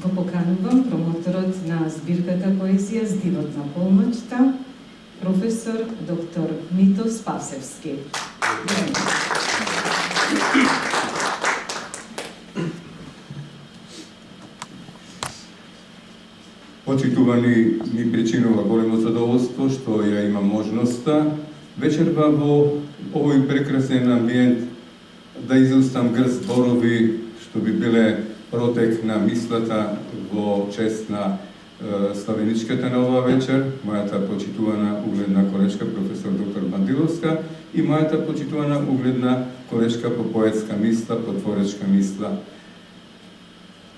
Го поканувам промоторот на збирката поезија Здивот на полноќта, професор доктор Мито Спасевски. Почитувани ми причинува големо задоволство што ја има можноста вечерва во овој прекрасен амбиент да изустам грст зборови што би биле протек на мислата во чест на славеничката на оваа вечер, мојата почитувана угледна колешка професор доктор Бандиловска и мојата почитувана угледна колешка по поетска мисла, по творечка мисла.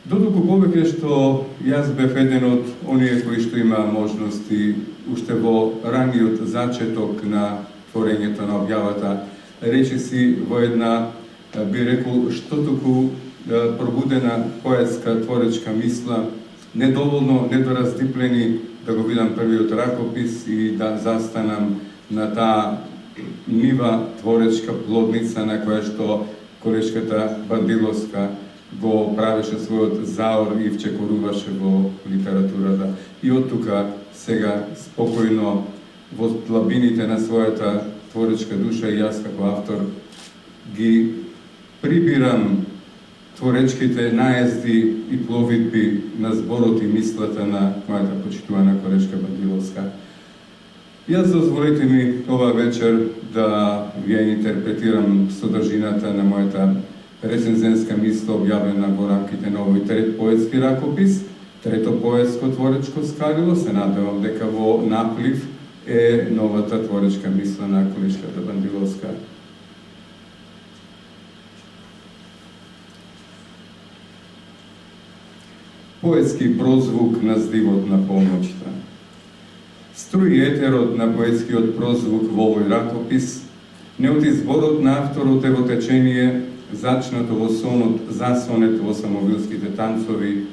Додолку повеќе што јас бев еден од оние кои што има можности уште во раниот зачеток на творењето на објавата, речиси во една, би рекол, што туку пробудена поетска творечка мисла, недоволно недораздиплени да го видам првиот ракопис и да застанам на таа нива творечка плодница на која што колешката Бандиловска го правеше својот заор и вчекоруваше во литературата. И од тука сега спокојно во длабините на својата творечка душа и јас како автор ги прибирам творечките наезди и пловидби на зборот и мислата на мојата почитувана колешка Бандиловска. Јас дозволете ми ова вечер да ја интерпретирам содржината на мојата рецензенска мисла објавена во рамките на овој трет поетски ракопис, трето поетско творечко скалило. Се надевам дека во наплив е новата творечка мисла на колешката Бандиловска. Поетски прозвук на здивот на полноќта. Струи етерот на поетскиот прозвук во овој ракопис, не од изборот на авторот е во течение, зачнато во сонот, засонет во самовилските танцови,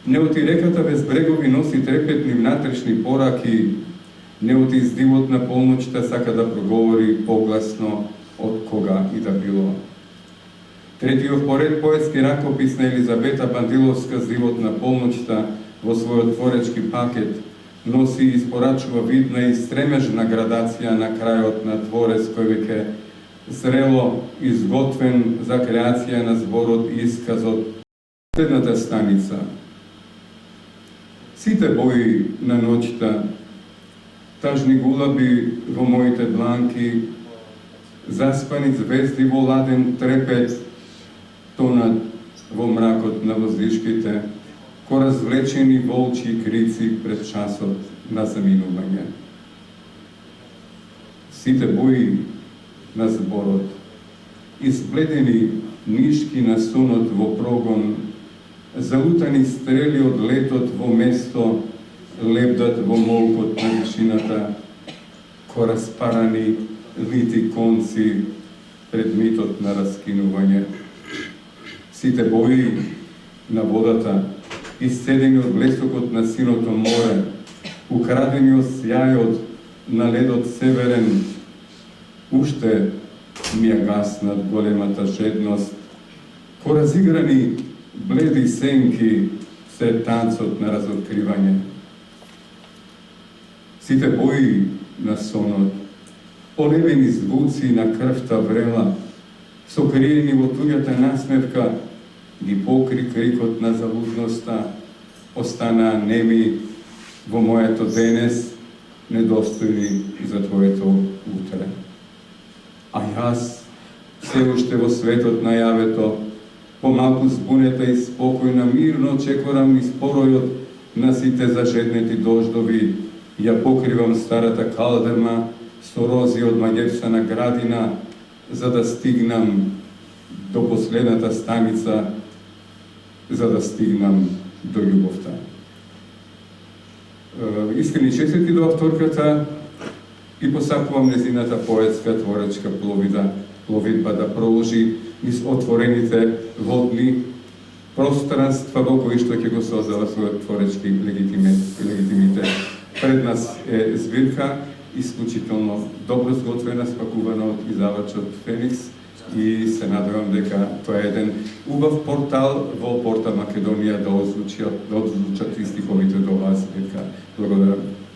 не од реката без брегови носи трепетни внатрешни пораки, не од здивот на полноќта сака да проговори погласно од кога и да било. Третиот поред поетски ракопис на Елизабета Бандиловска Здивот на полноќта во својот творечки пакет носи и испорачува видна и стремежна градација на крајот на творец кој веќе зрело изготвен за креација на зборот и исказот. Следната станица. Сите бои на ноќта, тажни гулаби во моите дланки, заспани звезди во ладен трепет, тонат во мракот на воздишките, ко развлечени волчи крици пред часот на заминување. Сите бои на зборот, избледени нишки на сонот во прогон, залутани стрели од летот во место, лебдат во молкот на вишината, ко распарани лити конци пред митот на раскинување. Сите бои на водата, исцедени од блесокот на синото море, украдени од сјајот на ледот северен, уште ми ја гаснат големата жедност, ко разиграни бледи сенки сред танцот на разоткривање. Сите бои на сонот, полевени звуци на крвта врела, сокриени во туѓата насмевка, ги покри крикот на залудноста, останаа неми во моето денес, недостојни за твоето утре. А јас, се уште во светот на јавето, помалку збунета и спокојна, мирно чекорам низ поројот на сите зажеднети дождови, ја покривам старата калдерма со рози од маѓевсана градина, за да стигнам до последната станица, за да стигнам до љубовта. Искрени честити до авторката и посакувам незината поетска творечка пловидба да проложи низ отворените водни пространства во кои што ќе го создава својот творечки легитимитет. Пред нас е збирка исклучително добро сготвена, спакувана од издавачот Феникс, i se nadam дека тоа е еден убав портал во Порта Македонија да озвучат и стиховите до вас. Благодарам.